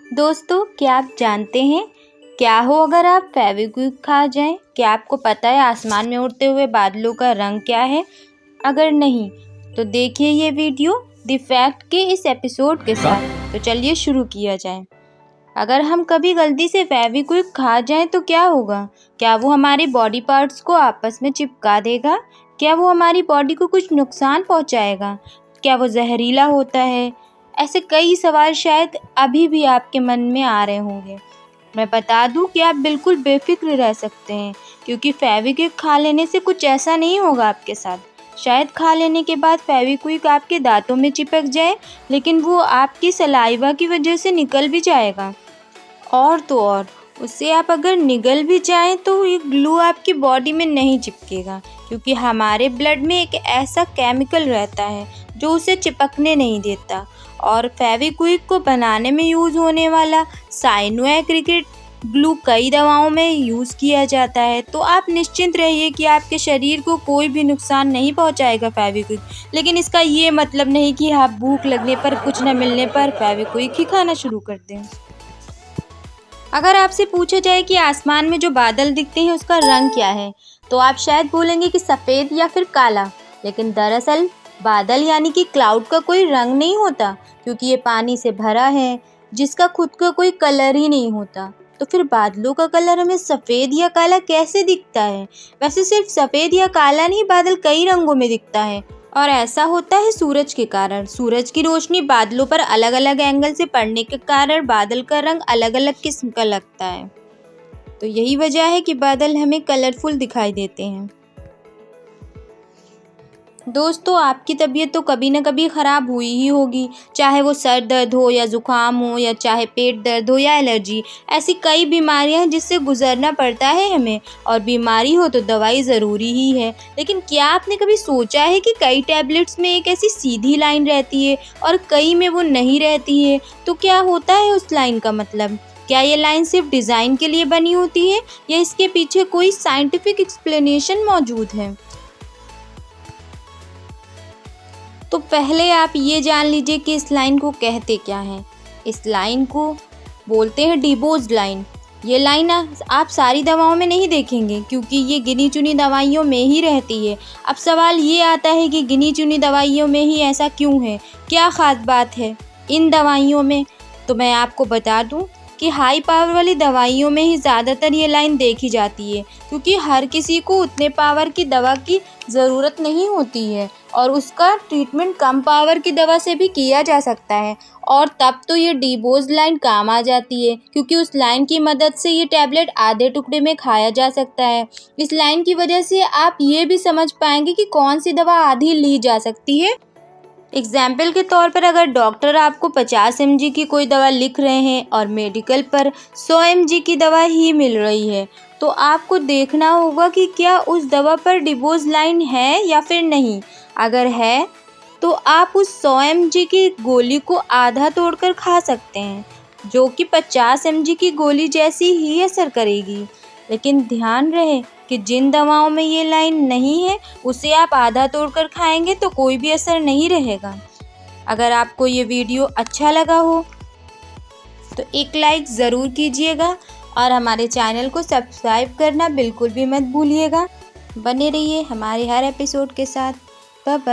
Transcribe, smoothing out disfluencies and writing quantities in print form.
दोस्तों, क्या आप जानते हैं क्या हो अगर आप फेविक्विक खा जाएं? क्या आपको पता है आसमान में उड़ते हुए बादलों का रंग क्या है? अगर नहीं तो देखिए ये वीडियो द फैक्ट के इस एपिसोड के साथ। तो चलिए शुरू किया जाए। अगर हम कभी गलती से फेविक्विक खा जाएं तो क्या होगा? क्या वो हमारे बॉडी पार्ट्स को आपस में चिपका देगा? क्या वो हमारी बॉडी को कुछ नुकसान पहुंचाएगा? क्या वो जहरीला होता है? ऐसे कई सवाल शायद अभी भी आपके मन में आ रहे होंगे। मैं बता दूं कि आप बिल्कुल बेफिक्र रह सकते हैं, क्योंकि फेविक्विक खा लेने से कुछ ऐसा नहीं होगा आपके साथ। शायद खा लेने के बाद फेविक्विक आपके दांतों में चिपक जाए, लेकिन वो आपकी सलाइवा की वजह से निकल भी जाएगा। और तो और उससे आप अगर निगल भी जाएं तो ये ग्लू आपकी बॉडी में नहीं चिपकेगा, क्योंकि हमारे ब्लड में एक ऐसा केमिकल रहता है जो उसे चिपकने नहीं देता। और फेविक्विक को बनाने में यूज़ होने वाला साइनोएक्रिलेट ग्लू कई दवाओं में यूज़ किया जाता है। तो आप निश्चिंत रहिए कि आपके शरीर को कोई भी नुकसान नहीं पहुंचाएगा फेविक्विक। लेकिन इसका ये मतलब नहीं कि आप भूख लगने पर, कुछ न मिलने पर फेविक्विक ही खाना शुरू कर दें। अगर आपसे पूछा जाए कि आसमान में जो बादल दिखते हैं उसका रंग क्या है, तो आप शायद बोलेंगे कि सफ़ेद या फिर काला। लेकिन दरअसल बादल यानी कि क्लाउड का कोई रंग नहीं होता, क्योंकि ये पानी से भरा है जिसका खुद का कोई कलर ही नहीं होता। तो फिर बादलों का कलर हमें सफ़ेद या काला कैसे दिखता है? वैसे सिर्फ सफ़ेद या काला नहीं, बादल कई रंगों में दिखता है। और ऐसा होता है सूरज के कारण। सूरज की रोशनी बादलों पर अलग अलग एंगल से पड़ने के कारण बादल का रंग अलग अलग किस्म का लगता है। तो यही वजह है कि बादल हमें कलरफुल दिखाई देते हैं। दोस्तों, आपकी तबीयत तो कभी न कभी ख़राब हुई ही होगी, चाहे वो सर दर्द हो या ज़ुकाम हो, या चाहे पेट दर्द हो या एलर्जी। ऐसी कई बीमारियां हैं जिससे गुजरना पड़ता है हमें, और बीमारी हो तो दवाई ज़रूरी ही है। लेकिन क्या आपने कभी सोचा है कि कई टैबलेट्स में एक ऐसी सीधी लाइन रहती है और कई में वो नहीं रहती है? तो क्या होता है उस लाइन का मतलब? क्या ये लाइन सिर्फ डिज़ाइन के लिए बनी होती है, या इसके पीछे कोई साइंटिफिक एक्सप्लेनेशन मौजूद है? तो पहले आप ये जान लीजिए कि इस लाइन को कहते क्या हैं। इस लाइन को बोलते हैं डिबोज लाइन। ये लाइन आप सारी दवाओं में नहीं देखेंगे, क्योंकि ये गिनी चुनी दवाइयों में ही रहती है। अब सवाल ये आता है कि गिनी चुनी दवाइयों में ही ऐसा क्यों है? क्या ख़ास बात है इन दवाइयों में? तो मैं आपको बता दूं कि हाई पावर वाली दवाइयों में ही ज़्यादातर ये लाइन देखी जाती है, क्योंकि हर किसी को उतने पावर की दवा की ज़रूरत नहीं होती है, और उसका ट्रीटमेंट कम पावर की दवा से भी किया जा सकता है। और तब तो ये डिबोज लाइन काम आ जाती है, क्योंकि उस लाइन की मदद से ये टैबलेट आधे टुकड़े में खाया जा सकता है। इस लाइन की वजह से आप ये भी समझ पाएंगे कि कौन सी दवा आधी ली जा सकती है। एग्जाम्पल के तौर पर, अगर डॉक्टर आपको 50 mg की कोई दवा लिख रहे हैं और मेडिकल पर 100 mg की दवा ही मिल रही है, तो आपको देखना होगा कि क्या उस दवा पर डिबोज लाइन है या फिर नहीं। अगर है तो आप उस 100 mg की गोली को आधा तोड़कर खा सकते हैं, जो कि 50 mg की गोली जैसी ही असर करेगी। लेकिन ध्यान रहे कि जिन दवाओं में ये लाइन नहीं है, उसे आप आधा तोड़कर खाएंगे तो कोई भी असर नहीं रहेगा। अगर आपको ये वीडियो अच्छा लगा हो तो एक लाइक ज़रूर कीजिएगा, और हमारे चैनल को सब्सक्राइब करना बिल्कुल भी मत भूलिएगा। बने रहिए हमारे हर एपिसोड के साथ। Bye bye.